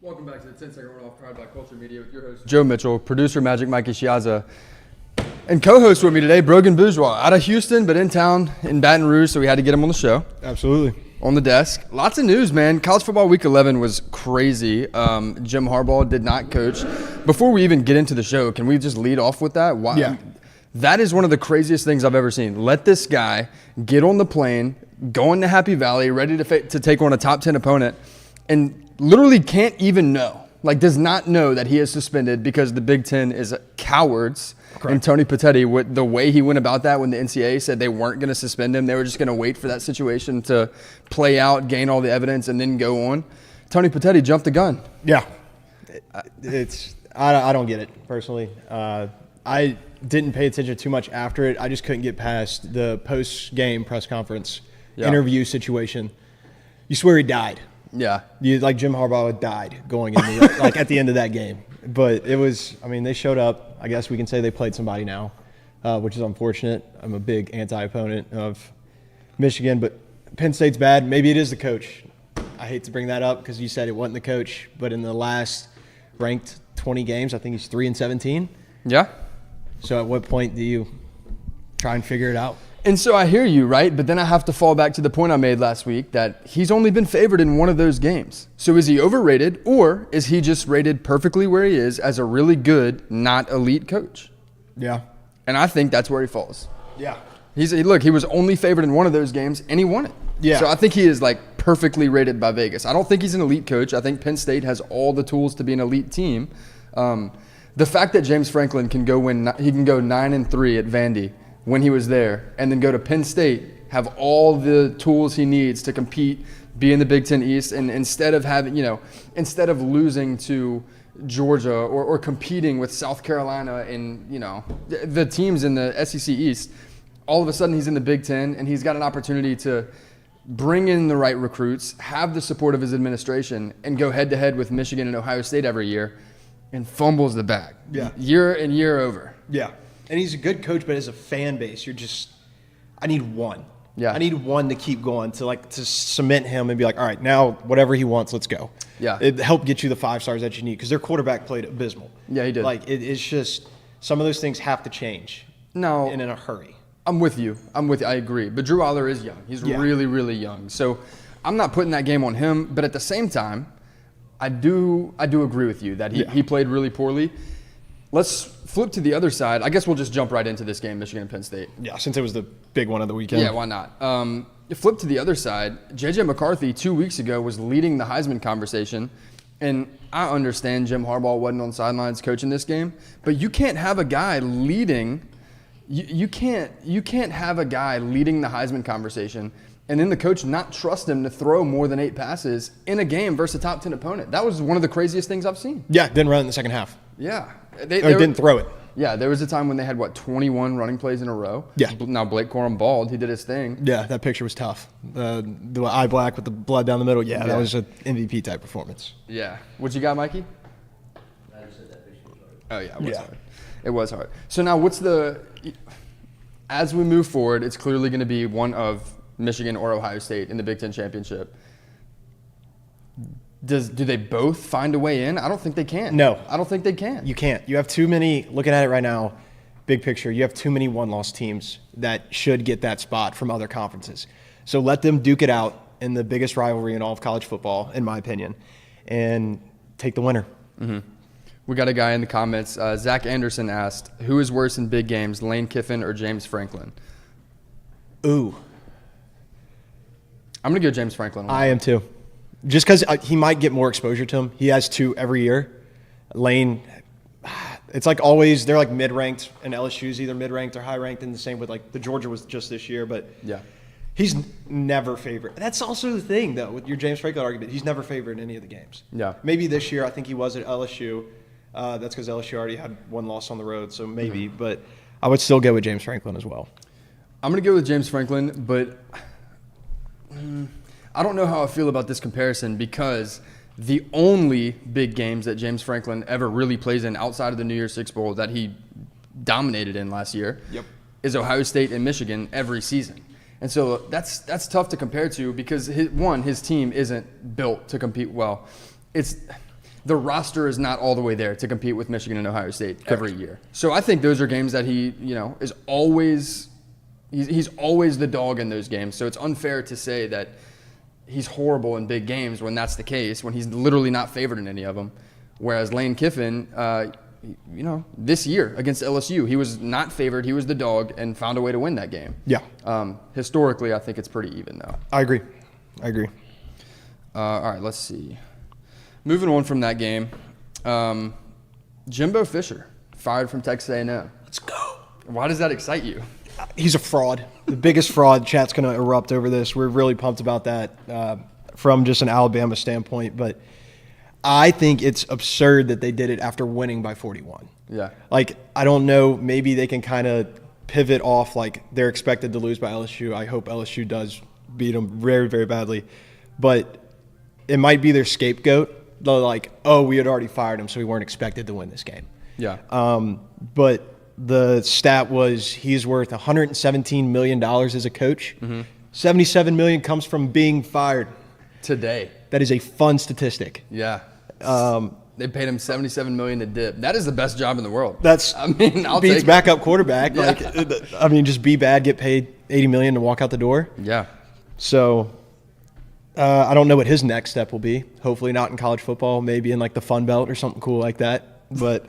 Welcome back to the 10-second runoff powered by Culture Media with your host, Joe Mitchell, producer Magic Mikey Schiazza, and co-host with me today, Brogan Bourgeois, out of Houston, but in town in Baton Rouge, so we had to get him on the show. Absolutely. On the desk. Lots of news, man. College football week 11 was crazy. Jim Harbaugh did not coach. Before we even get into the show, can we just lead off with that? Why? Yeah. That is one of the craziest things I've ever seen. Let this guy get on the plane, go into Happy Valley, ready to take on a top 10 opponent, and literally can't even know, does not know that he is suspended because the Big Ten is cowards. Correct. And Tony Pettetti, with the way he went about that when the NCAA said they weren't going to suspend him, they were just going to wait for that situation to play out, gain all the evidence, and then go on. Tony Pettetti jumped the gun. Yeah. I don't get it, personally. I didn't pay attention too much after it. I just couldn't get past the post-game press conference interview situation. You swear he died. Yeah. Jim Harbaugh died going in at the end of that game. But it was, they showed up. I guess we can say they played somebody now, which is unfortunate. I'm a big anti-opponent of Michigan, but Penn State's bad. Maybe it is the coach. I hate to bring that up because you said it wasn't the coach, but in the last ranked 20 games, I think he's 3-17. Yeah. So at what point do you try and figure it out? And so I hear you, right? But then I have to fall back to the point I made last week that he's only been favored in one of those games. So is he overrated, or is he just rated perfectly where he is as a really good, not elite coach? Yeah. And I think that's where he falls. Yeah. He was only favored in one of those games, and he won it. Yeah. So I think he is perfectly rated by Vegas. I don't think he's an elite coach. I think Penn State has all the tools to be an elite team. The fact that James Franklin can go 9-3 at Vandy when he was there, and then go to Penn State, have all the tools he needs to compete, be in the Big Ten East, and instead of losing to Georgia or competing with South Carolina and, the teams in the SEC East, all of a sudden he's in the Big Ten and he's got an opportunity to bring in the right recruits, have the support of his administration, and go head-to-head with Michigan and Ohio State every year, and fumbles the bag. Yeah. Year and year over. Yeah. And he's a good coach, but as a fan base, I need one. Yeah. I need one to keep going, to cement him and be all right, now whatever he wants, let's go. Yeah. It helped get you the 5 stars that you need because their quarterback played abysmal. Yeah, he did. It's just some of those things have to change. No. And in a hurry. I'm with you. I agree. But Drew Aller is young. He's really, really young. So I'm not putting that game on him. But at the same time, I do agree with you that he played really poorly. Let's flip to the other side. I guess we'll just jump right into this game, Michigan and Penn State. Yeah, since it was the big one of the weekend. Yeah, why not? Flip to the other side. J.J. McCarthy 2 weeks ago was leading the Heisman conversation. And I understand Jim Harbaugh wasn't on sidelines coaching this game, but you can't have a guy leading. You can't have a guy leading the Heisman conversation and then the coach not trust him to throw more than 8 passes in a game versus a top 10 opponent. That was one of the craziest things I've seen. Yeah, didn't run in the second half. Yeah. Didn't throw it. Yeah, there was a time when they had, 21 running plays in a row? Yeah. Now Blake Corum balled. He did his thing. Yeah, that picture was tough. The eye black with the blood down the middle. Yeah, that was an MVP-type performance. Yeah. What you got, Mikey? I just said that picture was hard. Oh, yeah, it was hard. It was hard. So now as we move forward, it's clearly going to be one of Michigan or Ohio State in the Big Ten Championship. Do they both find a way in? I don't think they can. No. I don't think they can. You can't. You have too many, looking at it right now, big picture, you have too many one-loss teams that should get that spot from other conferences. So let them duke it out in the biggest rivalry in all of college football, in my opinion, and take the winner. Mm-hmm. We got a guy in the comments. Zach Anderson asked, who is worse in big games, Lane Kiffin or James Franklin? Ooh. I'm going to go James Franklin. I am too. Just because he might get more exposure to him. He has 2 every year. Lane, it's always, they're mid-ranked, and LSU's either mid-ranked or high-ranked, and the same with the Georgia was just this year, but yeah, he's never favored. That's also the thing, though, with your James Franklin argument. He's never favored in any of the games. Yeah. Maybe this year, I think he was at LSU. That's because LSU already had 1 loss on the road, so maybe. Mm-hmm. But I would still go with James Franklin as well. I'm going to go with James Franklin, but I don't know how I feel about this comparison because the only big games that James Franklin ever really plays in outside of the New Year's Six Bowl that he dominated in last year is Ohio State and Michigan every season. And so that's tough to compare to because, his team isn't built to compete well. The roster is not all the way there to compete with Michigan and Ohio State every year. So I think those are games that he, is always he's always the dog in those games. So it's unfair to say that he's horrible in big games when that's the case, when he's literally not favored in any of them. Whereas Lane Kiffin, this year against LSU, he was not favored. He was the dog and found a way to win that game. Yeah. Historically, I think it's pretty even, though. I agree. All right, let's see. Moving on from that game, Jimbo Fisher, fired from Texas A&M. Let's go. Why does that excite you? He's a fraud. The biggest fraud. Chat's going to erupt over this. We're really pumped about that from just an Alabama standpoint. But I think it's absurd that they did it after winning by 41. Yeah. I don't know. Maybe they can kind of pivot off. They're expected to lose by LSU. I hope LSU does beat them very, very badly. But it might be their scapegoat. They're we had already fired him, so we weren't expected to win this game. Yeah. But the stat was he's worth $117 million as a coach. Mm-hmm. $77 million comes from being fired. Today. That is a fun statistic. Yeah. They paid him $77 million to dip. That is the best job in the world. I'll beats backup quarterback. Yeah. Just be bad, get paid $80 million to walk out the door. Yeah. So I don't know what his next step will be. Hopefully not in college football, maybe in the Fun Belt or something cool like that. But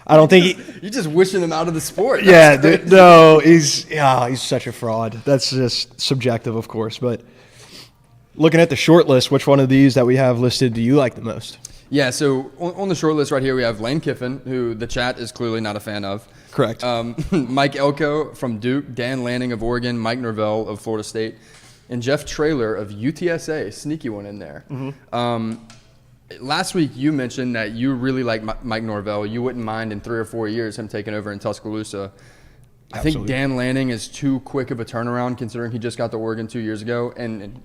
I don't think you're just wishing him out of the sport. Yeah, dude, no, he's such a fraud. That's just subjective, of course. But looking at the short list, which one of these that we have listed do you like the most? Yeah, so on the short list right here, we have Lane Kiffin, who the chat is clearly not a fan of. Correct. Mike Elko from Duke, Dan Lanning of Oregon, Mike Norvell of Florida State, and Jeff Traylor of UTSA. Sneaky one in there. Mm-hmm. Last week, you mentioned that you really like Mike Norvell. You wouldn't mind in 3 or 4 years him taking over in Tuscaloosa. I think Dan Lanning is too quick of a turnaround considering he just got to Oregon 2 years ago and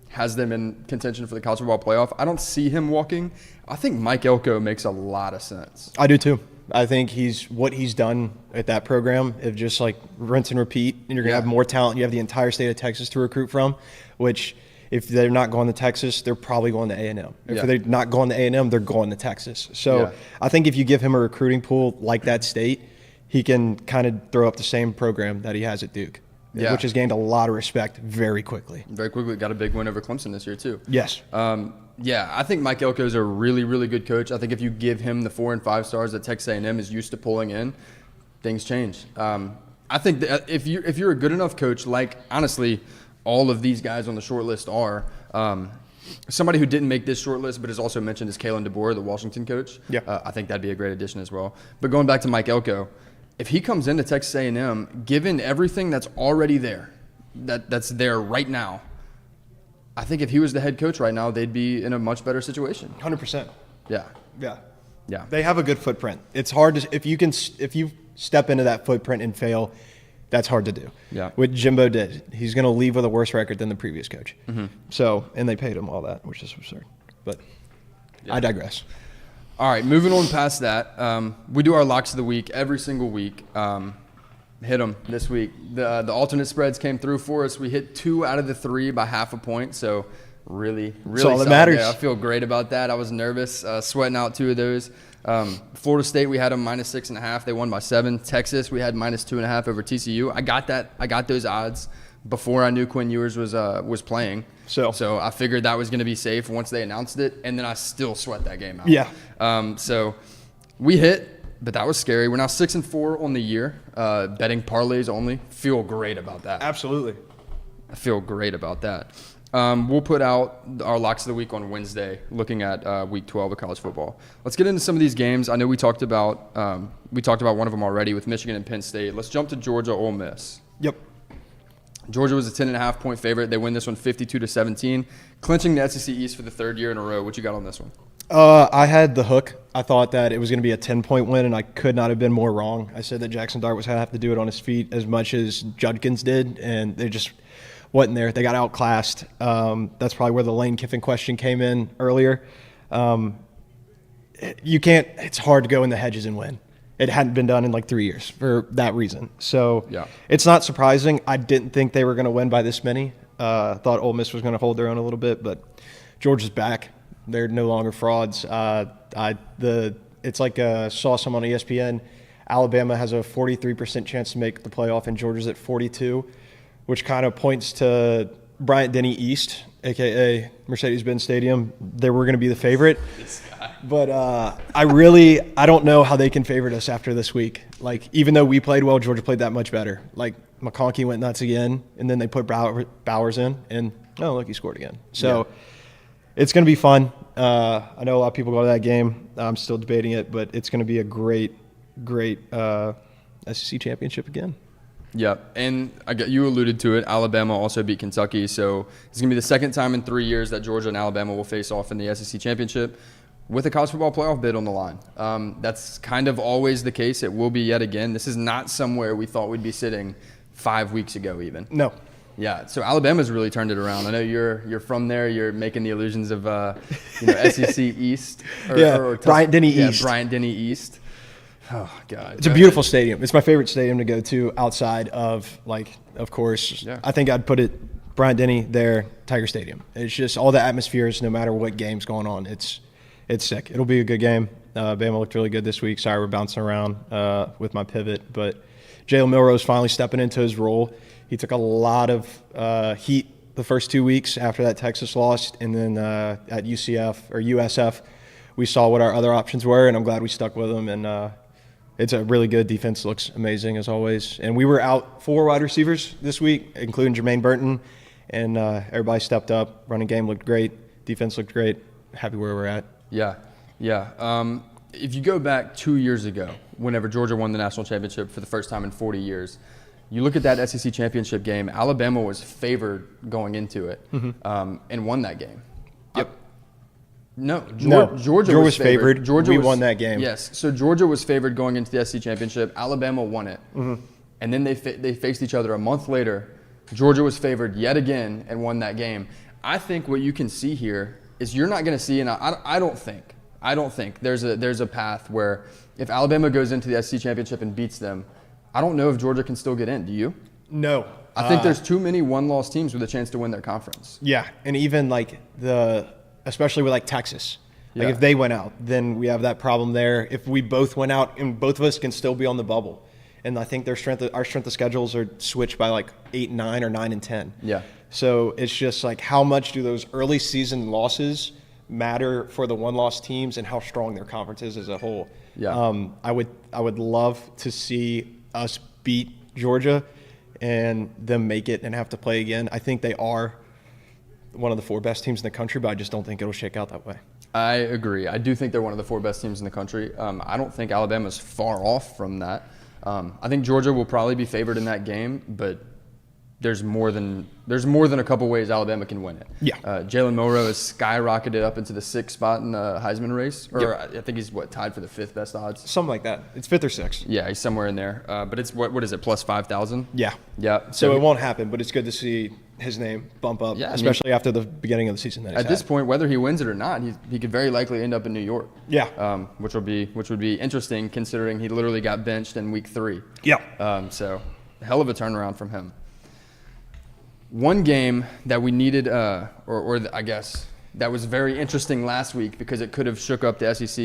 has them in contention for the college football playoff. I don't see him walking. I think Mike Elko makes a lot of sense. I do too. I think what he's done at that program of just rinse and repeat, and you're going to have more talent. You have the entire state of Texas to recruit from, which if they're not going to Texas, they're probably going to A&M. If they're not going to A&M, they're going to Texas. So I think if you give him a recruiting pool like that state, he can kind of throw up the same program that he has at Duke, which has gained a lot of respect very quickly. Very quickly. Got a big win over Clemson this year too. Yes. I think Mike Elko is a really, really good coach. I think if you give him the 4 and 5 stars that Texas A&M is used to pulling in, things change. I think that if you're a good enough coach, honestly, all of these guys on the short list are. Somebody who didn't make this short list but is also mentioned is Kalen DeBoer, the Washington coach. Yeah. I think that'd be a great addition as well. But going back to Mike Elko, if he comes into Texas A&M, given everything that's already there, that's there right now, I think if he was the head coach right now, they'd be in a much better situation. 100%. Yeah. They have a good footprint. It's hard to if you step into that footprint and fail, that's hard to do. Yeah. What Jimbo did, he's going to leave with a worse record than the previous coach. Mm-hmm. So, and they paid him all that, which is absurd. But I digress. All right, moving on past that, we do our locks of the week every single week. Hit them this week. The alternate spreads came through for us. We hit 2 out of the 3 by half a point, so really That's all that solid matters. there. I feel great about that. I was nervous, sweating out 2 of those. Florida State, we had them -6.5. They won by 7. Texas, we had -2.5 over TCU. I got that. I got those odds before I knew Quinn Ewers was playing. So I figured that was going to be safe once they announced it, and then I still sweat that game out. Yeah. So we hit. But that was scary. We're now 6-4 on the year. Betting parlays only. Feel great about that. Absolutely. I feel great about that. We'll put out our locks of the week on Wednesday, looking at week 12 of college football. Let's get into some of these games. I know we talked about one of them already with Michigan and Penn State. Let's jump to Georgia Ole Miss. Yep. Georgia was a 10.5 point favorite. They win this one 52-17, clinching the SEC East for the 3rd year in a row. What you got on this one? I had the hook. I thought that it was going to be a 10-point win, and I could not have been more wrong. I said that Jackson Dart was going to have to do it on his feet as much as Judkins did, and they just wasn't there. They got outclassed. That's probably where the Lane Kiffin question came in earlier. You can't – it's hard to go in the hedges and win. It hadn't been done in like 3 years for that reason. So It's not surprising. I didn't think they were going to win by this many. Thought Ole Miss was going to hold their own a little bit, but Georgia's back. They're no longer frauds. It's like saw some on ESPN. Alabama has a 43% chance to make the playoff, and Georgia's at 42, which kind of points to Bryant-Denny East, a.k.a. Mercedes-Benz Stadium. They were going to be the favorite. But I don't know how they can favorite us after this week. Like, even though we played well, Georgia played that much better. Like, McConkey went nuts again, and then they put Bowers in, and, oh, look, he scored again. So it's going to be fun. I know a lot of people go to that game. I'm still debating it, but it's going to be a great SEC championship again. Yeah, and you alluded to it. Alabama also beat Kentucky, so it's going to be the second time in 3 years that Georgia and Alabama will face off in the SEC championship with a college football playoff bid on the line. That's kind of always the case. It will be yet again. This is not somewhere we thought we'd be sitting 5 weeks ago even. No. Yeah, so Alabama's really turned it around. I know you're from there. You're making the illusions of SEC East. Bryant-Denny East. Yeah, Bryant-Denny East. Oh, God. It's a beautiful stadium. It's my favorite stadium to go to outside of, of course, I think I'd put it Bryant-Denny there, Tiger Stadium. It's just all the atmospheres, no matter what game's going on. It's sick. It'll be a good game. Bama looked really good this week. Sorry, we're bouncing around with my pivot. But Jalen Milroe's finally stepping into his role. He took a lot of heat the first 2 weeks after that Texas loss. And then at USF, we saw what our other options were, and I'm glad we stuck with them. And it's a really good defense. Looks amazing, as always. And we were out 4 wide receivers this week, including Jermaine Burton. And everybody stepped up. Running game looked great. Defense looked great. Happy where we're at. Yeah. If you go back 2 years ago, whenever Georgia won the national championship for the first time in 40 years, you look at that SEC championship game, Alabama was favored going into it and won that game. Yep. Georgia was favored. We won that game. Yes. So Georgia was favored going into the SEC championship. Alabama won it. And then they faced each other a month later. Georgia was favored yet again and won that game. I think what you can see here is you're not going to see, and I don't think there's a path where if Alabama goes into the SEC championship and beats them, I don't know if Georgia can still get in. Do you? No. I think there's too many one-loss teams with a chance to win their conference. Yeah, and even especially with Texas. If they went out, then we have that problem there. If we both went out, and both of us can still be on the bubble. And I think our strength of schedules are switched by 8 and 9 or 9 and 10. Yeah. So it's just how much do those early season losses matter for the one-loss teams and how strong their conference is as a whole. Yeah. I would love to see us beat Georgia and them make it and have to play again. I think they are one of the 4 best teams in the country, but I just don't think it'll shake out that way. I agree. I do think they're one of the 4 best teams in the country. I don't think Alabama's far off from that. I think Georgia will probably be favored in that game, but there's more than a couple ways Alabama can win it. Yeah. Jalen Milroe has skyrocketed up into the 6th spot in the Heisman race, or I think he's tied for the 5th best odds. Something like that. It's 5th or 6th. Yeah, he's somewhere in there. But it's what is it, plus 5,000? Yeah. Yeah. So it won't happen, but it's good to see his name bump up, especially after the beginning of the season. At this point, whether he wins it or not, he could very likely end up in New York. Yeah. Which would be interesting considering he literally got benched in week 3. Yeah. So hell of a turnaround from him. One game that we needed, I guess that was very interesting last week because it could have shook up the SEC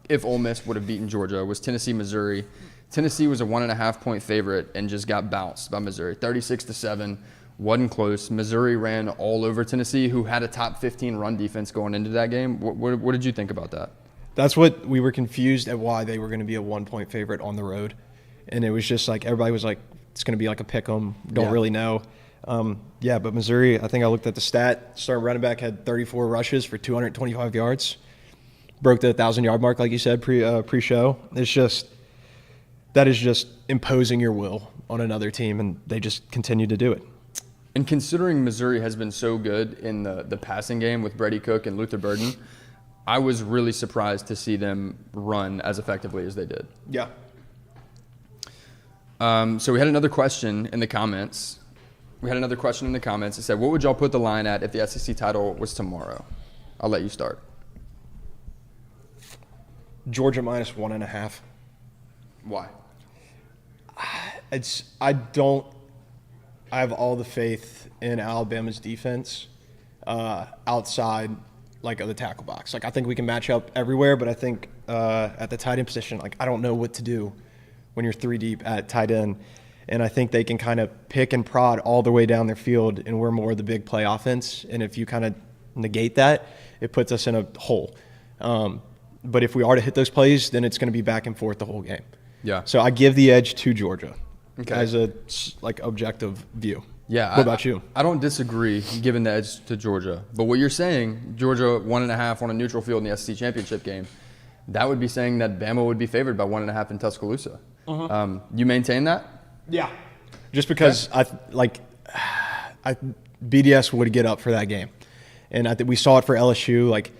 if Ole Miss would have beaten Georgia, was Tennessee-Missouri. Tennessee was a 1.5-point favorite and just got bounced by Missouri, 36-7. Wasn't close. Missouri ran all over Tennessee, who had a top 15 run defense going into that game. What did you think about that? That's what we were confused at, why they were going to be a 1-point favorite on the road. And it was just everybody was it's going to be a pick 'em. Don't really know. But Missouri, I think I looked at the stat. Starting running back had 34 rushes for 225 yards. Broke the 1,000-yard mark, like you said, pre-show. That is just imposing your will on another team, and they just continue to do it. And considering Missouri has been so good in the passing game with Brady Cook and Luther Burden, I was really surprised to see them run as effectively as they did. Yeah. So we had another question in the comments. It said, what would y'all put the line at if the SEC title was tomorrow? I'll let you start. Georgia minus 1.5. Why? I have all the faith in Alabama's defense outside like of the tackle box. Like I think we can match up everywhere, but I think at the tight end position, like I don't know what to do when you're 3 deep at tight end. And I think they can kind of pick and prod all the way down their field, and we're more the big play offense. And if you kind of negate that, it puts us in a hole. But if we are to hit those plays, then it's going to be back and forth the whole game. Yeah. So I give the edge to Georgia as a like objective view. Yeah. What about you? I don't disagree giving the edge to Georgia. But what you're saying, Georgia 1.5 on a neutral field in the SEC championship game, that would be saying that Bama would be favored by 1.5 in Tuscaloosa. You maintain that? Yeah. Just because BDS would get up for that game. And I think we saw it for LSU. Like,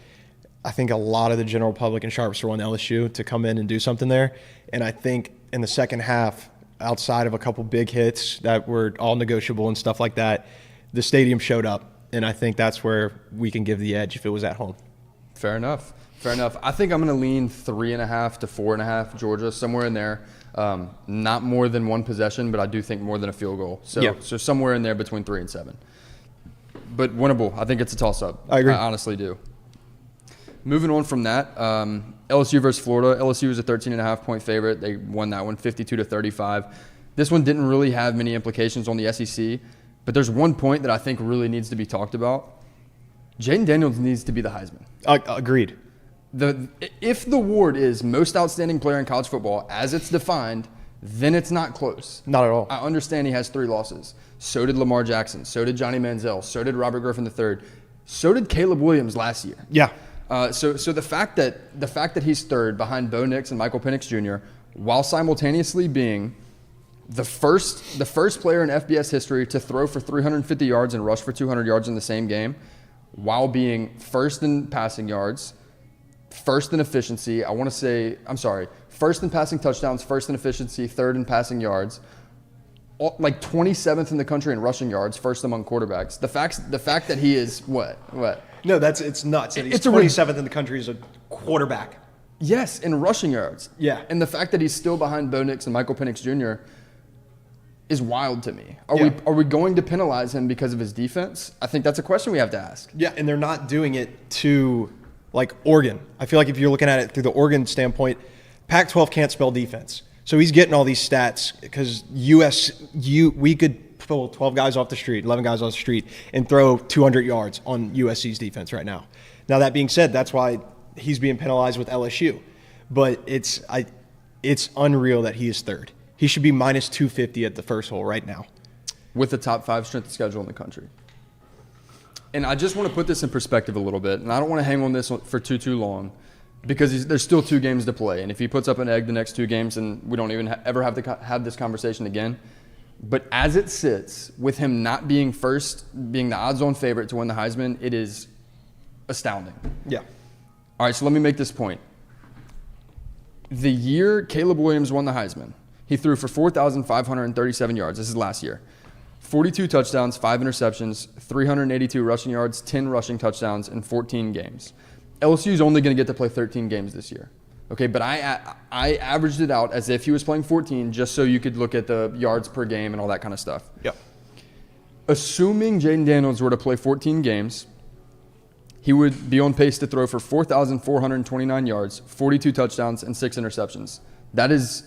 I think a lot of the general public and sharps were on LSU to come in and do something there. And I think in the second half, outside of a couple big hits that were all negotiable and stuff like that, the stadium showed up. And I think that's where we can give the edge if it was at home. Fair enough. I think I'm going to lean 3.5 to 4.5 Georgia, somewhere in there. Not more than one possession, but I do think more than a field goal. So somewhere in there between 3 and 7. But winnable. I think it's a toss-up. I agree. I honestly do. Moving on from that, LSU versus Florida. LSU was a 13.5-point favorite. They won that one 52-35. This one didn't really have many implications on the SEC, but there's one point that I think really needs to be talked about. Jayden Daniels needs to be the Heisman. Agreed. If the award is most outstanding player in college football as it's defined, then it's not close. Not at all. I understand he has 3 losses. So did Lamar Jackson. So did Johnny Manziel. So did Robert Griffin III. So did Caleb Williams last year. Yeah. So the fact that he's third behind Bo Nix and Michael Penix Jr., while simultaneously being the first player in FBS history to throw for 350 yards and rush for 200 yards in the same game, while being first in passing yards, first in efficiency, first in passing touchdowns, first in efficiency, third in passing yards, like 27th in the country in rushing yards, first among quarterbacks. The fact that he is what? No, it's nuts. He's It's 27th in the country as a quarterback. Yes, in rushing yards. Yeah. And the fact that he's still behind Bo Nix and Michael Penix Jr. is wild to me. Are we going to penalize him because of his defense? I think that's a question we have to ask. Yeah, and they're not doing it to like Oregon. I feel like if you're looking at it through the Oregon standpoint, Pac-12 can't spell defense. So he's getting all these stats because we could pull 12 guys off the street, 11 guys off the street, and throw 200 yards on USC's defense right now. Now, that being said, that's why he's being penalized with LSU. But it's unreal that he is third. He should be minus 250 at the first hole right now. With the top 5 strength of schedule in the country. And I just want to put this in perspective a little bit, and I don't want to hang on this for too long because there's still 2 games to play. And if he puts up an egg the next 2 games, then we don't even ever have to have this conversation again. But as it sits, with him not being first, being the odds-on favorite to win the Heisman, it is astounding. Yeah. All right, so let me make this point. The year Caleb Williams won the Heisman, he threw for 4,537 yards. This is last year. 42 touchdowns, 5 interceptions, 382 rushing yards, 10 rushing touchdowns in 14 games. LSU is only going to get to play 13 games this year. Okay, but I averaged it out as if he was playing 14 just so you could look at the yards per game and all that kind of stuff. Yep. Assuming Jayden Daniels were to play 14 games, he would be on pace to throw for 4,429 yards, 42 touchdowns, and 6 interceptions. That is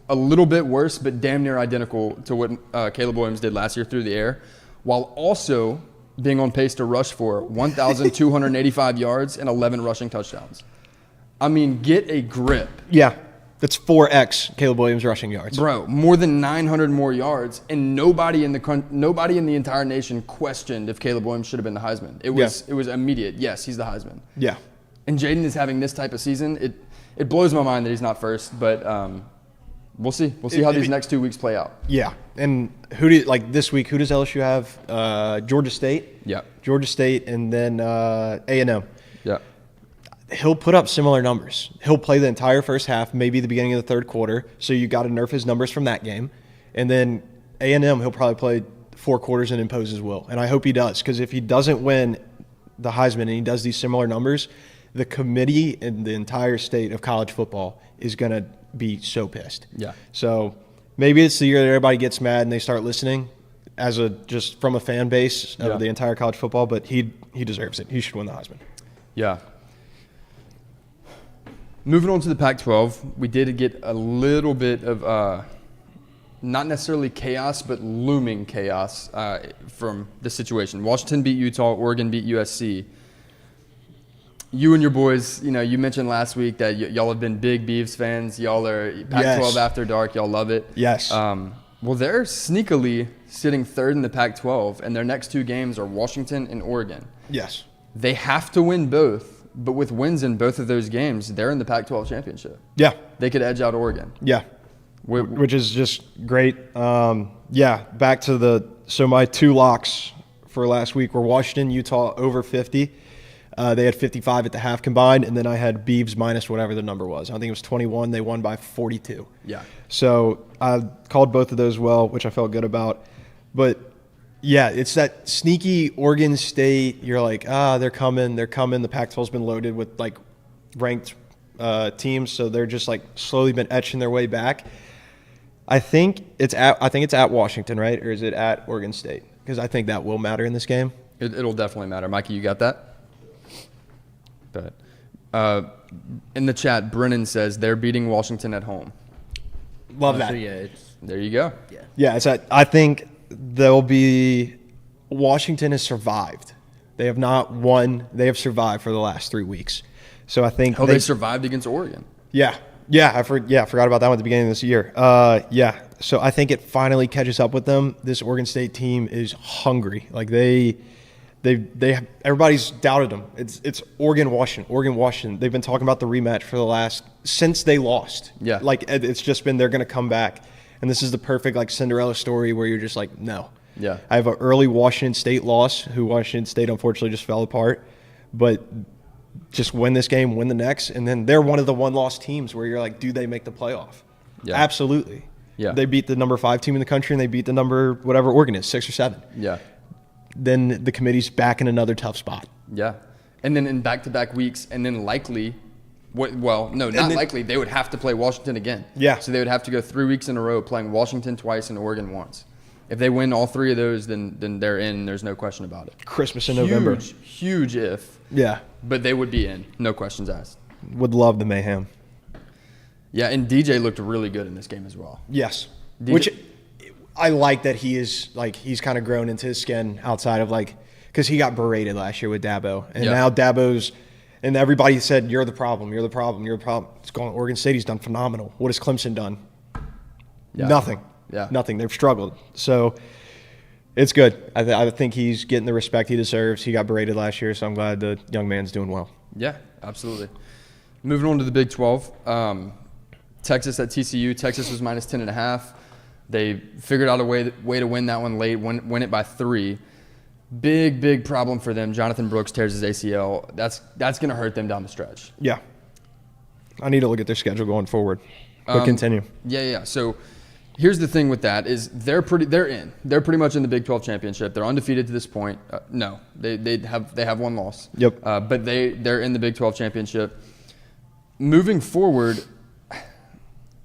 a little bit worse, but damn near identical to what Caleb Williams did last year through the air, while also being on pace to rush for 1,285 yards and 11 rushing touchdowns. I mean, get a grip. Yeah. That's 4x Caleb Williams rushing yards. Bro, more than 900 more yards, and nobody in the entire nation questioned if Caleb Williams should have been the Heisman. It was immediate. Yes, he's the Heisman. Yeah. And Jayden is having this type of season. It blows my mind that he's not first, but we'll see. We'll see how these next 2 weeks play out. Yeah. And this week, who does LSU have? Georgia State? Yeah. Georgia State and then A&M. Yeah. he'll put up similar numbers. He'll play the entire first half, maybe the beginning of the third quarter. So you got to nerf his numbers from that game. And then A&M, he'll probably play 4 quarters and impose his will. And I hope he does, because if he doesn't win the Heisman and he does these similar numbers, the committee and the entire state of college football is going to be so pissed. Yeah. So maybe it's the year that everybody gets mad and they start listening just from a fan base of the entire college football, but he deserves it. He should win the Heisman. Yeah. Moving on to the Pac-12, we did get a little bit of not necessarily chaos, but looming chaos from the situation. Washington beat Utah, Oregon beat USC. You and your boys, you mentioned last week that y'all have been big Beavs fans. Y'all are Pac-12 after dark. Y'all love it. Yes. Well, they're sneakily sitting third in the Pac-12, and their next 2 games are Washington and Oregon. Yes. They have to win both, but with wins in both of those games, they're in the Pac-12 championship. Yeah. They could edge out Oregon. Yeah. Which is just great. Back to so my 2 locks for last week were Washington, Utah over 50. They had 55 at the half combined, and then I had Beavs minus whatever the number was. I think it was 21. They won by 42. Yeah. So I called both of those well, which I felt good about. But, yeah, it's that sneaky Oregon State. You're like, they're coming. They're coming. The Pac-12's been loaded with, ranked teams, so they're just, slowly been etching their way back. I think it's at Washington, right? Or is it at Oregon State? Because I think that will matter in this game. It'll definitely matter. Mikey, you got that? But in the chat, Brennan says they're beating Washington at home. Love that. So, yeah, There you go. Yeah, I think they'll be – Washington has survived. They have not won. They have survived for the last 3 weeks. So I think they survived against Oregon. Yeah. I forgot about that one at the beginning of this year. So I think it finally catches up with them. This Oregon State team is hungry. Everybody's doubted them. It's Oregon, Washington. They've been talking about the rematch for since they lost. Yeah. It's just been they're going to come back. And this is the perfect Cinderella story where you're just no. Yeah. I have an early Washington State loss, who Washington State unfortunately just fell apart. But just win this game, win the next, and then they're one of the one-loss teams where you're like, do they make the playoff? Yeah. Absolutely. Yeah. They beat the number 5 team in the country, and they beat the number whatever Oregon is, 6 or 7. Yeah. Then the committee's back in another tough spot. Yeah. And then in back-to-back weeks, and then likely – likely. They would have to play Washington again. Yeah. So they would have to go 3 weeks in a row playing Washington twice and Oregon once. If they win all 3 of those, then they're in. There's no question about it. Christmas in November. Huge if. Yeah. But they would be in. No questions asked. Would love the mayhem. Yeah, and DJ looked really good in this game as well. Yes. DJ Which I like that he is he's kind of grown into his skin outside of because he got berated last year with Dabo. And now Dabo's and everybody said, you're the problem. It's going Oregon State. He's done phenomenal. What has Clemson done? Yeah. Nothing. Yeah. Nothing. They've struggled. So it's good. I think he's getting the respect he deserves. He got berated last year, so I'm glad the young man's doing well. Yeah, absolutely. Moving on to the Big 12. Texas at TCU. Texas was minus 10.5. They figured out a way to win that one late, win it by 3. Big problem for them. Jonathan Brooks tears his ACL. That's going to hurt them down the stretch. Yeah. I need to look at their schedule going forward. But continue. Yeah. So here's the thing with that is they're pretty much in the Big 12 championship. They're undefeated to this point. No, they have one loss. Yep. But they're in the Big 12 championship. Moving forward,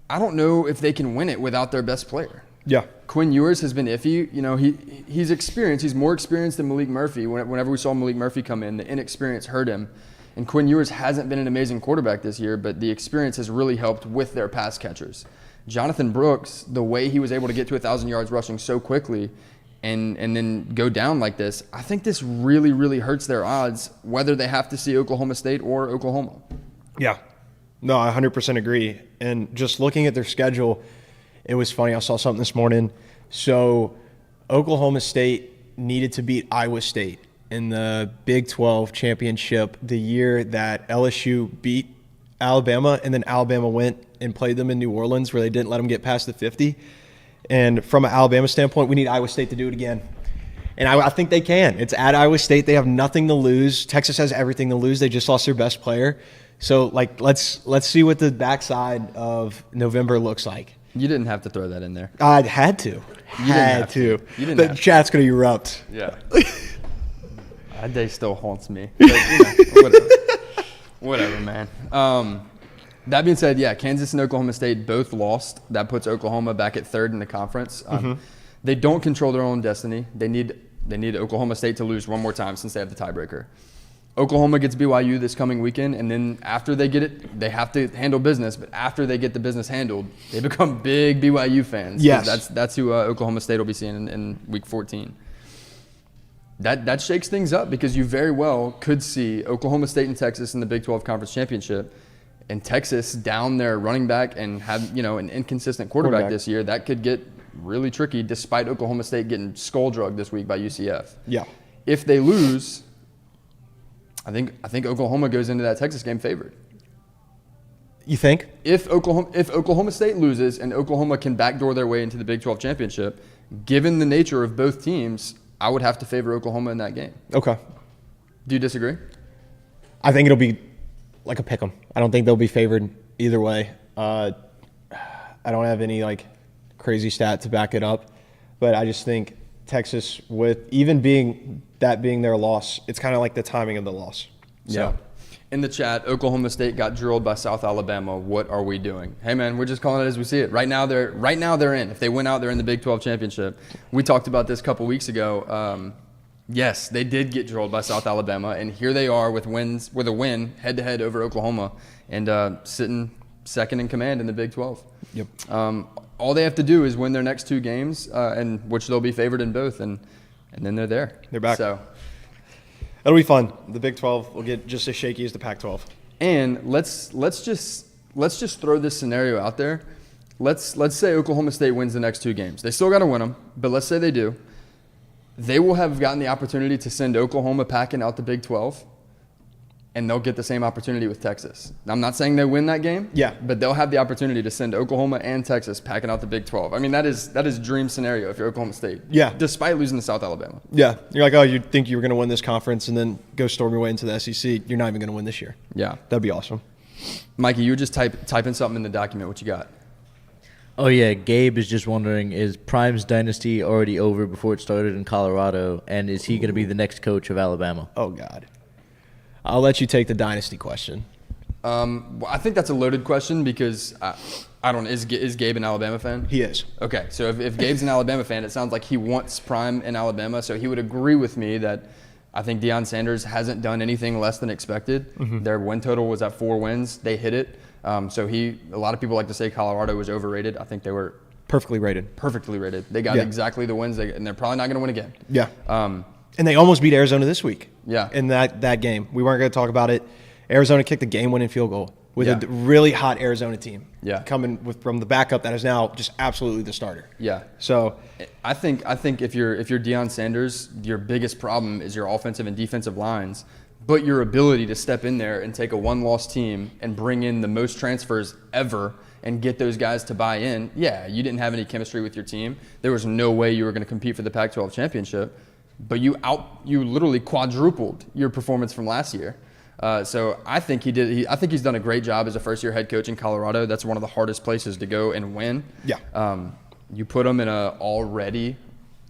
I don't know if they can win it without their best player. Yeah. Quinn Ewers has been iffy. He's experienced. He's more experienced than Malik Murphy. Whenever we saw Malik Murphy come in, the inexperience hurt him. And Quinn Ewers hasn't been an amazing quarterback this year, but the experience has really helped with their pass catchers. Jonathan Brooks, the way he was able to get to 1,000 yards rushing so quickly and then go down like this, I think this really, really hurts their odds, whether they have to see Oklahoma State or Oklahoma. Yeah. No, I 100% agree. And just looking at their schedule, it was funny. I saw something this morning. So Oklahoma State needed to beat Iowa State in the Big 12 championship the year that LSU beat Alabama, and then Alabama went and played them in New Orleans where they didn't let them get past the 50. And from an Alabama standpoint, we need Iowa State to do it again. And I think they can. It's at Iowa State. They have nothing to lose. Texas has everything to lose. They just lost their best player. So, like, let's see what the backside of November looks like. You didn't have to throw that in there. I had to. Had to. You didn't the have to. chat's going to erupt. Yeah. That day still haunts me. But, whatever. Whatever, man. That being said, yeah, Kansas and Oklahoma State both lost. That puts Oklahoma back at third in the conference. They don't control their own destiny. They need Oklahoma State to lose one more time since they have the tiebreaker. Oklahoma gets BYU this coming weekend, and then after they get it, they have to handle business. But after they get the business handled, they become big BYU fans. Yes. That's who Oklahoma State will be seeing in Week 14. That shakes things up because you very well could see Oklahoma State and Texas in the Big 12 Conference Championship, and Texas down their running back and have an inconsistent quarterback this year. That could get really tricky, despite Oklahoma State getting skull drugged this week by UCF. Yeah. If they lose, I think Oklahoma goes into that Texas game favored. You think? If Oklahoma State loses and Oklahoma can backdoor their way into the Big 12 championship, given the nature of both teams, I would have to favor Oklahoma in that game. Okay. Do you disagree? I think it'll be like a pick 'em. I don't think they'll be favored either way. I don't have any crazy stat to back it up, but I just think Texas, with even being their loss, it's kind of like the timing of the loss. So. Yeah. In the chat, Oklahoma State got drilled by South Alabama. What are we doing? Hey man, we're just calling it as we see it. Right now they're in. If they win out, they're in the Big 12 championship. We talked about this a couple weeks ago. Yes, they did get drilled by South Alabama, and here they are with a win head to head over Oklahoma, and sitting second in command in the Big 12. Yep. All they have to do is win their next two games, and which they'll be favored in both, and then they're there. They're back. So it'll be fun. The Big 12 will get just as shaky as the Pac-12. And let's just throw this scenario out there. Let's say Oklahoma State wins the next two games. They still got to win them, but let's say they do. They will have gotten the opportunity to send Oklahoma packing out the Big 12, and they'll get the same opportunity with Texas. I'm not saying they win that game, but they'll have the opportunity to send Oklahoma and Texas packing out the Big 12. I mean, that is dream scenario if you're Oklahoma State. Yeah. Despite losing to South Alabama. Yeah. You're like, oh, you think you were going to win this conference and then go storm your way into the SEC. You're not even going to win this year. Yeah. That'd be awesome. Mikey, you were just typing something in the document. What you got? Oh, yeah. Gabe is just wondering, is Prime's dynasty already over before it started in Colorado, and is he going to be the next coach of Alabama? Oh, God. I'll let you take the dynasty question. Well, I think that's a loaded question because I don't know. Is Gabe an Alabama fan? He is. Okay, so if Gabe's an Alabama fan, it sounds like he wants Prime in Alabama, so he would agree with me that I think Deion Sanders hasn't done anything less than expected. Mm-hmm. Their win total was at 4 wins. They hit it. So a lot of people like to say Colorado was overrated. I think they were perfectly rated. They got exactly the wins, and they're probably not going to win again. Yeah. And they almost beat Arizona this week. Yeah. In that game. We weren't going to talk about it. Arizona kicked the game-winning field goal with a really hot Arizona team. Yeah. Coming from the backup that is now just absolutely the starter. Yeah. So I think if you're Deion Sanders, your biggest problem is your offensive and defensive lines, but your ability to step in there and take a one-loss team and bring in the most transfers ever and get those guys to buy in. Yeah, you didn't have any chemistry with your team. There was no way you were going to compete for the Pac-12 championship. But you literally quadrupled your performance from last year. So I think I think he's done a great job as a first-year head coach in Colorado. That's one of the hardest places to go and win. Yeah. You put him in an already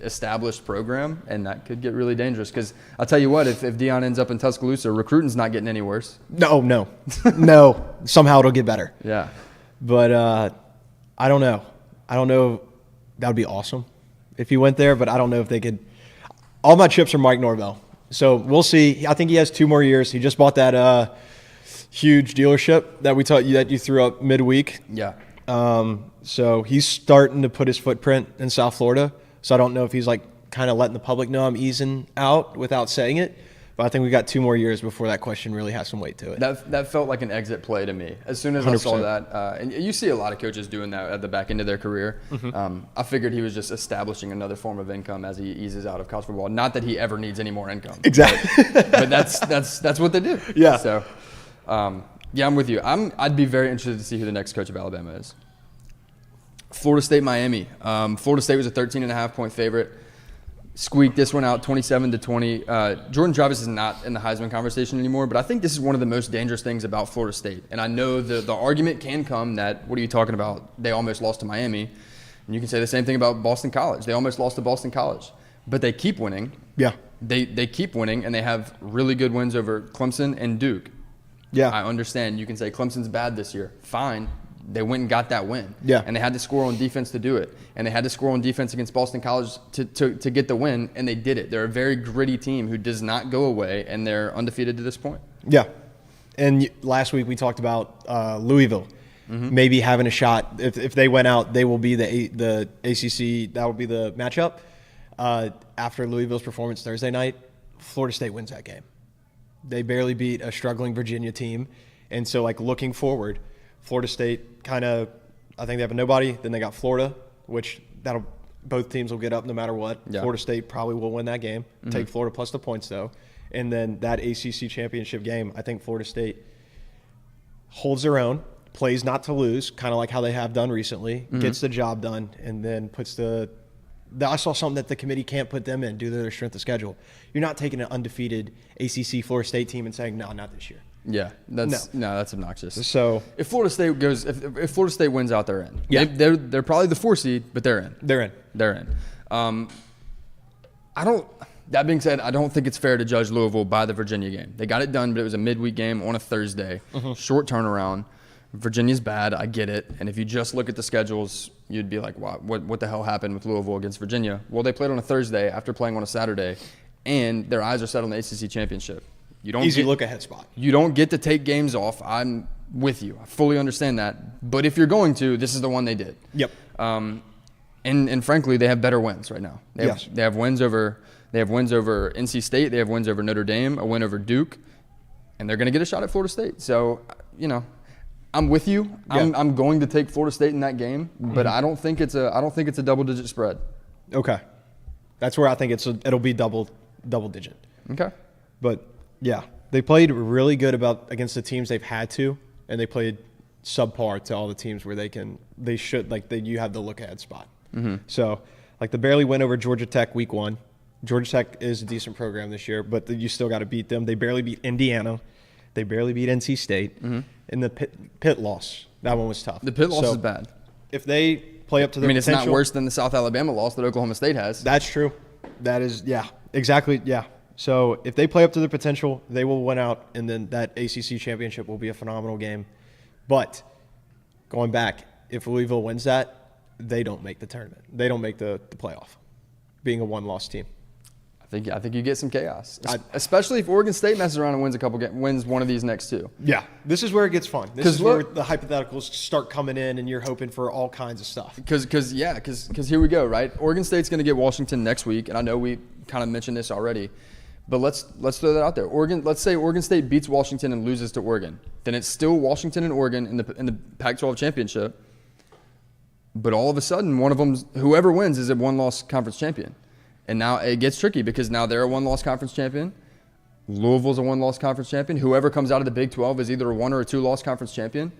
established program, and that could get really dangerous. Because I'll tell you what, if Deion ends up in Tuscaloosa, recruiting's not getting any worse. No. No. Somehow it'll get better. Yeah. But I don't know. That would be awesome if he went there, but I don't know if they could. All my chips are Mike Norvell. So we'll see. I think he has 2 more years. He just bought that huge dealership that you threw up midweek. Yeah. So he's starting to put his footprint in South Florida. So I don't know if he's kind of letting the public know I'm easing out without saying it. But I think we got 2 more years before that question really has some weight to it. That felt like an exit play to me. As soon as 100%. I saw that, and you see a lot of coaches doing that at the back end of their career. Mm-hmm. I figured he was just establishing another form of income as he eases out of college football. Not that he ever needs any more income. Exactly. But that's what they do. Yeah. So, I'm with you. I'd be very interested to see who the next coach of Alabama is. Florida State, Miami. Florida State was a 13.5-point favorite. squeaked this one out 27-20. Jordan Travis is not in the Heisman conversation anymore, but I think this is one of the most dangerous things about Florida State. And I know the argument can come that, what are you talking about? They almost lost to Miami. And you can say the same thing about Boston College. They almost lost to Boston College. But they keep winning. Yeah. They keep winning, and they have really good wins over Clemson and Duke. Yeah. I understand. You can say Clemson's bad this year. Fine. They went and got that win. Yeah. And they had to score on defense to do it. And they had to score on defense against Boston College to get the win, and they did it. They're a very gritty team who does not go away, and they're undefeated to this point. Yeah. And last week we talked about Louisville maybe having a shot. If they went out, they will be the ACC. That will be the matchup. After Louisville's performance Thursday night, Florida State wins that game. They barely beat a struggling Virginia team. And so, like, looking forward, Florida State kind of, I think they have a nobody. Then they got Florida, which both teams will get up no matter what. Yeah. Florida State probably will win that game. Take Florida plus the points, though. And then that ACC championship game, I think Florida State holds their own, plays not to lose, kind of like how they have done recently, gets the job done, and then puts I saw something that the committee can't put them in due to their strength of schedule. You're not taking an undefeated ACC Florida State team and saying, no, not this year. Yeah, that's obnoxious. So if Florida State if Florida State wins out, they're in. Yeah. They're probably the 4 seed, but they're in. they're in. That being said, I don't think it's fair to judge Louisville by the Virginia game. They got it done, but it was a midweek game on a Thursday. Short turnaround. Virginia's bad. I get it. And if you just look at the schedules, you'd be like, wow, what the hell happened with Louisville against Virginia? Well, they played on a Thursday after playing on a Saturday, and their eyes are set on the ACC championship. Easy look ahead spot. You don't get to take games off. I'm with you. I fully understand that. But if you're going to, this is the one they did. Yep. And frankly, they have better wins right now. Yes. They have wins over NC State. They have wins over Notre Dame, a win over Duke, and they're going to get a shot at Florida State. So, I'm with you. Yeah. I'm going to take Florida State in that game, but I don't think it's a double-digit spread. Okay. That's where I think it'll be double digit. Okay. But yeah, they played really good against the teams they've had to, and they played subpar to all the teams where you have the look ahead spot. So, like, the barely win over Georgia Tech week 1. Georgia Tech is a decent program this year, but you still got to beat them. They barely beat Indiana. They barely beat NC State. And the Pitt loss, that one was tough. The Pitt loss is bad. If they play up to their potential. It's not worse than the South Alabama loss that Oklahoma State has. That's true. That is, yeah, exactly, yeah. So if they play up to their potential, they will win out, and then that ACC championship will be a phenomenal game. But going back, if Louisville wins that, they don't make the tournament. They don't make the playoff, being a one-loss team. I think you get some chaos, especially if Oregon State messes around and wins one of these next two. Yeah, this is where it gets fun. This is where the hypotheticals start coming in, and you're hoping for all kinds of stuff. Because here we go, right? Oregon State's going to get Washington next week, and I know we kind of mentioned this already, but let's throw that out there. Let's say Oregon State beats Washington and loses to Oregon, then it's still Washington and Oregon in the Pac-12 championship. But all of a sudden, one of them, whoever wins, is a one-loss conference champion. And now it gets tricky because now they're a one-loss conference champion. Louisville's a one-loss conference champion. Whoever comes out of the Big 12 is either a one or a two-loss conference champion.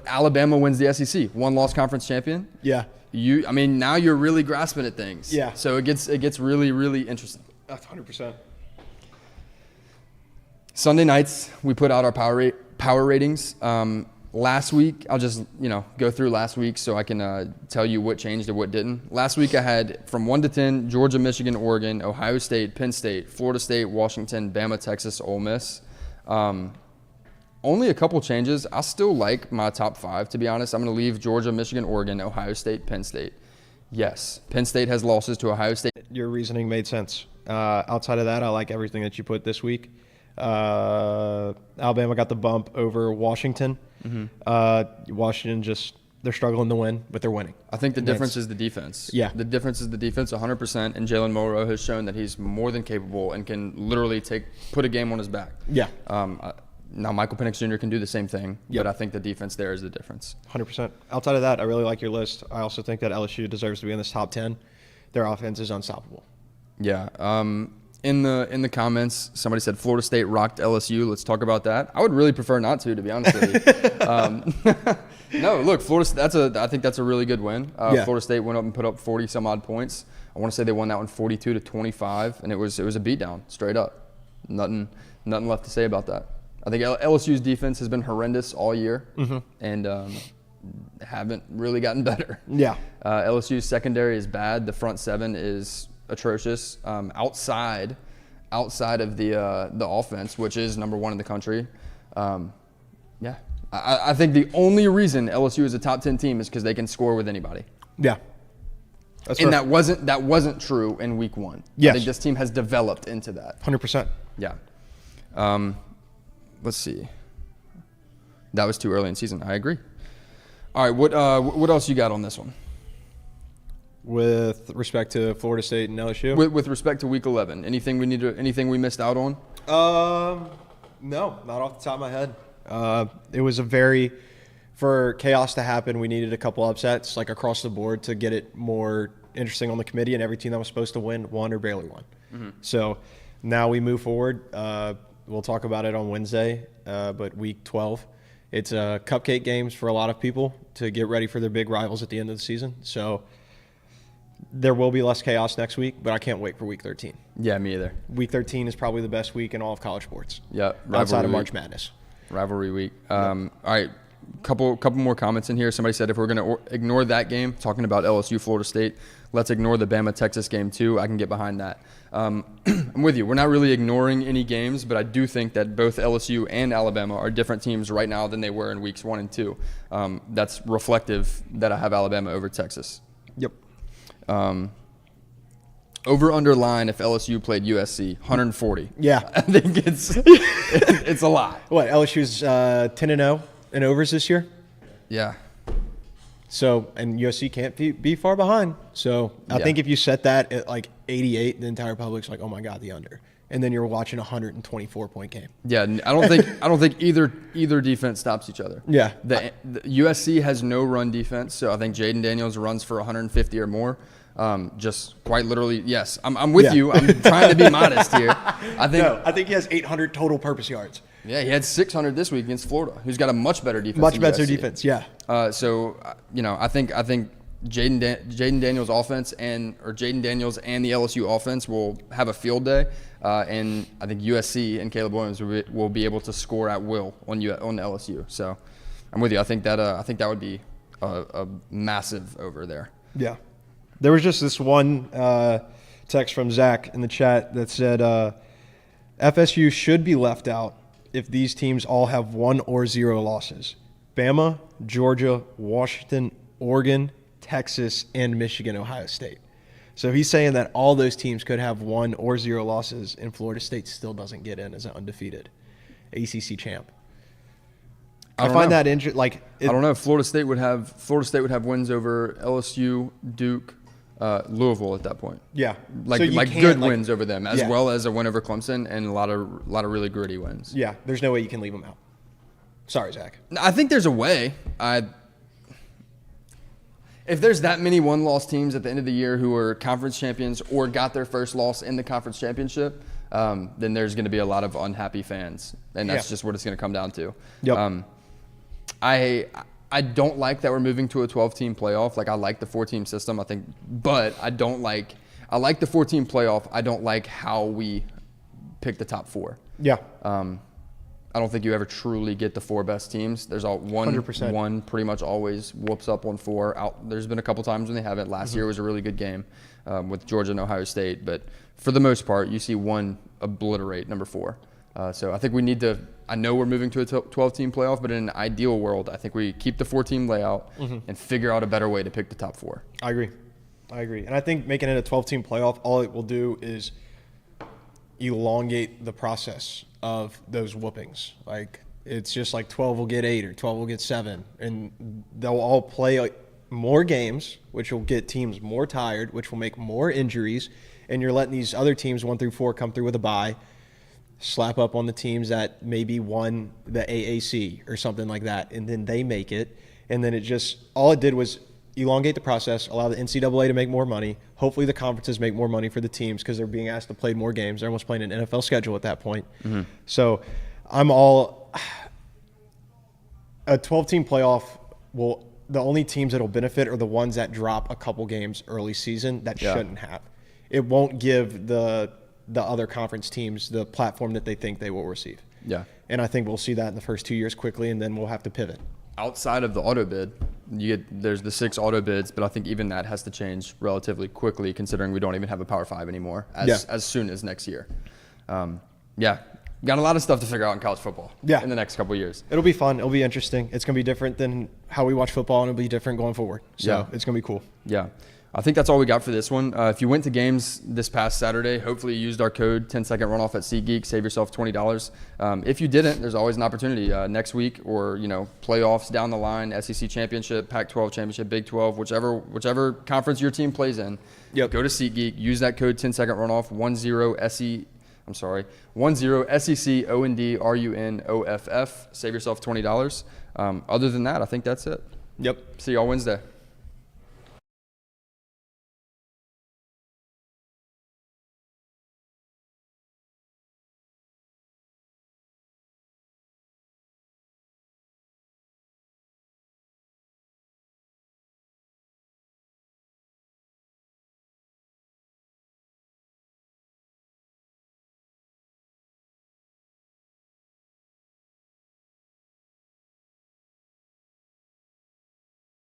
Alabama wins the SEC, one-loss conference champion. Yeah. Now you're really grasping at things. Yeah. So it gets really, really interesting. That's 100%. Sunday nights, we put out our power ratings. Last week, I'll just go through last week so I can tell you what changed and what didn't. Last week I had from 1 to 10, Georgia, Michigan, Oregon, Ohio State, Penn State, Florida State, Washington, Bama, Texas, Ole Miss. Only a couple changes. I still like my top 5, to be honest. I'm going to leave Georgia, Michigan, Oregon, Ohio State, Penn State. Yes, Penn State has losses to Ohio State. Your reasoning made sense. Outside of that, I like everything that you put this week. Alabama got the bump over Washington. Washington they're struggling to win, but they're winning. I think the difference is the defense. Yeah. The difference is the defense 100%, and Jalen Monroe has shown that he's more than capable and can literally put a game on his back. Yeah. Now Michael Penix Jr. can do the same thing, Yep. but I think the defense there is the difference. 100%. Outside of that, I really like your list. I also think that LSU deserves to be in this top 10. Their offense is unstoppable. Yeah. In the comments, somebody said Florida State rocked LSU. Let's talk about that. I would really prefer not to be honest with you. No, look, Florida. I think that's a really good win. Florida State went up and put up 40 some odd points. I want to say they won that one 42-25, and it was a beatdown straight up. Nothing left to say about that. I think LSU's defense has been horrendous all year, and haven't really gotten better. Yeah. LSU's secondary is bad. The front seven is atrocious. Outside of the offense, which is number one in the country. I think the only reason LSU is a top 10 team is because they can score with anybody. Yeah. And that wasn't true in week one. Yes. I think this team has developed into that. 100%. Yeah. Let's see. That was too early in season. I agree. All right. What else you got on this one? With respect to Florida State and LSU? With respect to week 11, anything we missed out on? No, not off the top of my head. It was for chaos to happen, we needed a couple upsets like across the board to get it more interesting on the committee, and every team that was supposed to win won or barely won. So now we move forward. We'll talk about it on Wednesday, but week 12, it's cupcake games for a lot of people to get ready for their big rivals at the end of the season. So there will be less chaos next week, but I can't wait for week 13. Yeah, me either. Week 13 is probably the best week in all of college sports. Yeah, outside of March Madness. Rivalry week. All right, couple more comments in here. Somebody said if we're going to ignore that game, talking about LSU Florida State, let's ignore the Bama Texas game too. I can get behind that. I'm with you. We're not really ignoring any games, but I do think that both LSU and Alabama are different teams right now than they were in weeks 1 and 2. That's reflective that I have Alabama over Texas. Yep. Over underline if LSU played USC 140. Yeah, I think it's a lot. What, LSU's 10-0 in overs this year? Yeah. So, and USC can't be far behind. So I think if you set that at like 88, the entire public's like, oh my God, the under. And then you're watching a 124-point game. Yeah, I don't think either defense stops each other. Yeah. The USC has no run defense, so I think Jayden Daniels runs for 150 or more. Just quite literally, yes. I'm with you. I'm trying to be modest here. I think he has 800 total purpose yards. Yeah, he had 600 this week against Florida, who's got a much better defense. Much than better USC. defense, yeah. So I think Jayden Daniels offense or Jayden Daniels and the LSU offense will have a field day, and I think USC and Caleb Williams will be able to score at will on LSU. So I'm with you. I think that would be a massive over there. Yeah. There was just this one text from Zach in the chat that said FSU should be left out if these teams all have 1 or 0 losses. Bama, Georgia, Washington, Oregon, Texas, and Michigan, Ohio State. So he's saying that all those teams could have 1 or 0 losses, and Florida State still doesn't get in as an undefeated ACC champ. I find that interesting. I don't know. Florida State would have wins over LSU, Duke, Louisville at that point. Yeah, good wins over them, as well as a win over Clemson and a lot of really gritty wins. Yeah, there's no way you can leave them out. Sorry, Zach. I think there's a way. If there's that many one-loss teams at the end of the year who are conference champions or got their first loss in the conference championship, then there's going to be a lot of unhappy fans, and that's just what it's going to come down to. Yep. I don't like that we're moving to a 12-team playoff. I like the 4-team system, I think, but I like the 4-team playoff. I don't like how we pick the top 4. Yeah. I don't think you ever truly get the 4 best teams. There's one 100%. One pretty much always whoops up on 4. There's been a couple times when they haven't. Last year was a really good game with Georgia and Ohio State, but for the most part, you see one obliterate number 4. So I think we need to. I know we're moving to a 12-team playoff, but in an ideal world, I think we keep the 4-team layout and figure out a better way to pick the top 4. I agree. And I think making it a 12-team playoff, all it will do is elongate the process of those whoopings. It's just 12 will get 8 or 12 will get 7, and they'll all play more games, which will get teams more tired, which will make more injuries, and you're letting these other teams 1 through 4 come through with a bye, slap up on the teams that maybe won the AAC or something like that, and then they make it, and then all it did was elongate the process, allow the NCAA to make more money, Hopefully the conferences make more money for the teams because they're being asked to play more games. They're almost playing an NFL schedule at that point. Mm-hmm. So I'm all – a 12-team playoff will – the only teams that will benefit are the ones that drop a couple games early season that shouldn't have. It won't give the other conference teams the platform that they think they will receive. Yeah. And I think we'll see that in the first 2 years quickly, and then we'll have to pivot. Outside of the auto bid, there's the 6 auto bids, but I think even that has to change relatively quickly considering we don't even have a Power 5 anymore as soon as next year. Got a lot of stuff to figure out in college football in the next couple of years. It'll be fun. It'll be interesting. It's going to be different than how we watch football, and it'll be different going forward. So it's going to be cool. Yeah. I think that's all we got for this one. If you went to games this past Saturday, hopefully you used our code 10-second runoff at SeatGeek. Save yourself $20. If you didn't, there's always an opportunity next week or, playoffs down the line, SEC championship, Pac-12 championship, Big 12, whichever conference your team plays in. Go to SeatGeek. Use that code 10-second runoff, 10 SEC OND RUNOFF. Save yourself $20. Other than that, I think that's it. Yep. See y'all Wednesday.